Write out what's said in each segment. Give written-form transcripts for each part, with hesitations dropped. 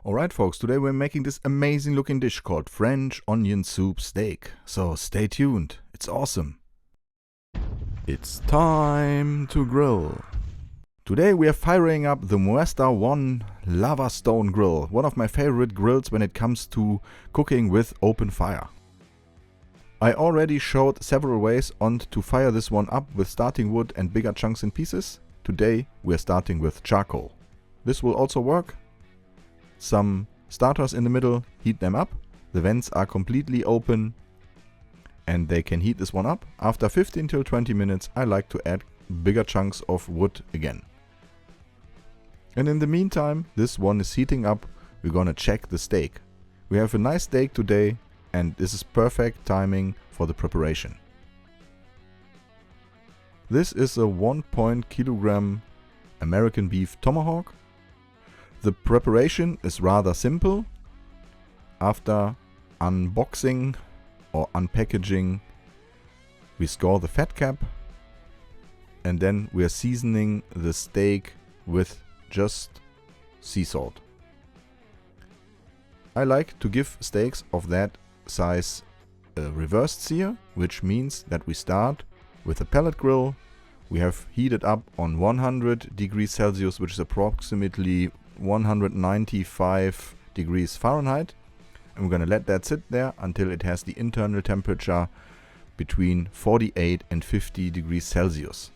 Alright folks, today we're making this amazing looking dish called French onion soup steak. So stay tuned, it's awesome. It's time to grill. Today we are firing up the Moesta 1 lava stone grill, one of my favorite grills when it comes to cooking with open fire. I already showed several ways on to fire this one up with starting wood and bigger chunks in pieces. Today we are starting with charcoal. This will also work. Some starters in the middle, heat them up. The vents are completely open and they can heat this one up. After 15 till 20 minutes I like to add bigger chunks of wood again. And in the meantime this one is heating up. We're gonna check the steak. We have a nice steak today and this is perfect timing for the preparation. This is a 1 kilogram American beef tomahawk. The preparation is rather simple. After unboxing or unpackaging, we score the fat cap and then we are seasoning the steak with just sea salt. I like to give steaks of that size a reversed sear, which means that we start with a pellet grill. We have heated up on 100 degrees Celsius, which is approximately 195 degrees Fahrenheit, and we're going to let that sit there until it has the internal temperature between 48 and 50 degrees Celsius.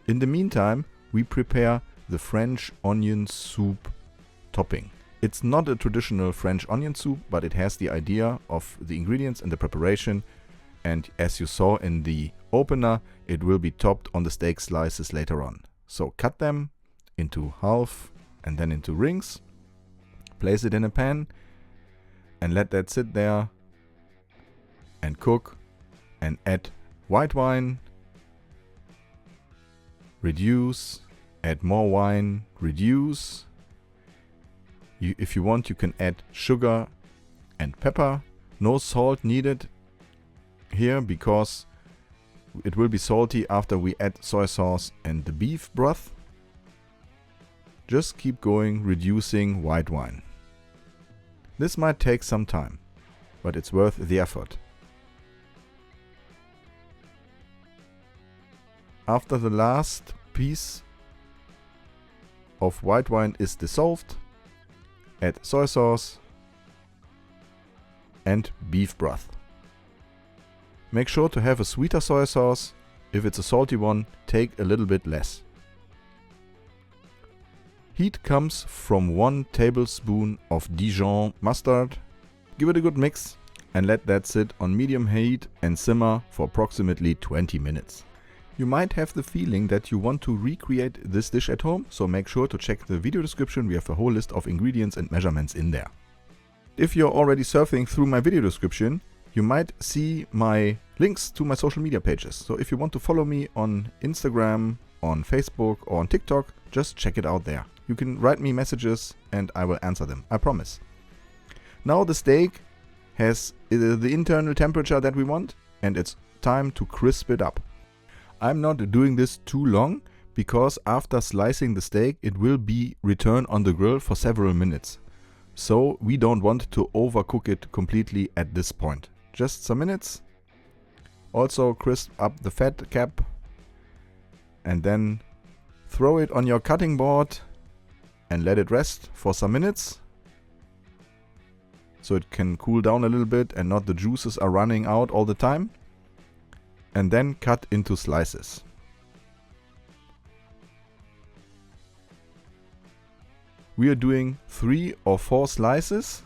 In the meantime, we prepare the French onion soup topping. It's not a traditional French onion soup, but it has the idea of the ingredients and the preparation, and as you saw in the opener, it will be topped on the steak slices later on. So cut them into half and then into rings, place it in a pan and let that sit there and cook, and add white wine, reduce, add more wine, reduce. If you want, you can add sugar and pepper. No salt needed here because it will be salty after we add soy sauce and the beef broth. Just keep going, reducing white wine. This might take some time, but it's worth the effort. After the last piece of white wine is dissolved, add soy sauce and beef broth. Make sure to have a sweeter soy sauce. If it's a salty one, take a little bit less. Heat comes from 1 tablespoon of Dijon mustard. Give it a good mix and let that sit on medium heat and simmer for approximately 20 minutes. You might have the feeling that you want to recreate this dish at home, so make sure to check the video description. We have a whole list of ingredients and measurements in there. If you're already surfing through my video description, you might see my links to my social media pages. So if you want to follow me on Instagram, on Facebook or on TikTok, just check it out there. You can write me messages and I will answer them, I promise. Now the steak has the internal temperature that we want and it's time to crisp it up. I'm not doing this too long because after slicing the steak it will be returned on the grill for several minutes. So we don't want to overcook it completely at this point. Just some minutes. Also crisp up the fat cap and then throw it on your cutting board and let it rest for some minutes so it can cool down a little bit and not the juices are running out all the time. And then cut into slices. We are doing 3 or 4 slices.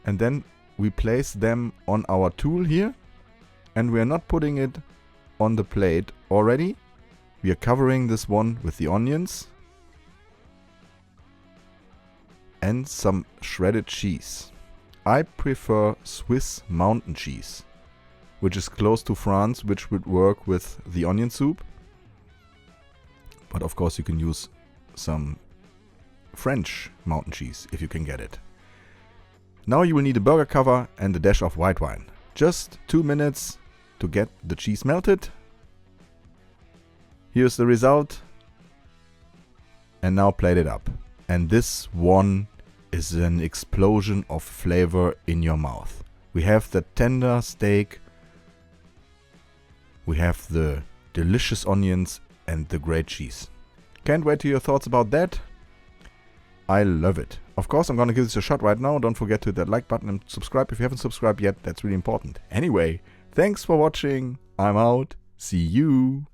And then we place them on our tool here. And we are not putting it on the plate already. We are covering this one with the onions and some shredded cheese. I prefer Swiss mountain cheese, which is close to France, which would work with the onion soup. But of course you can use some French mountain cheese if you can get it. Now you will need a burger cover and a dash of white wine. Just 2 minutes to get the cheese melted. Here's the result. And now plate it up. And this one is an explosion of flavor in your mouth. We have the tender steak. We have the delicious onions and the great cheese. Can't wait to hear your thoughts about that. I love it. Of course, I'm gonna give this a shot right now. Don't forget to hit that like button and subscribe if you haven't subscribed yet. That's really important. Anyway, thanks for watching. I'm out. See you.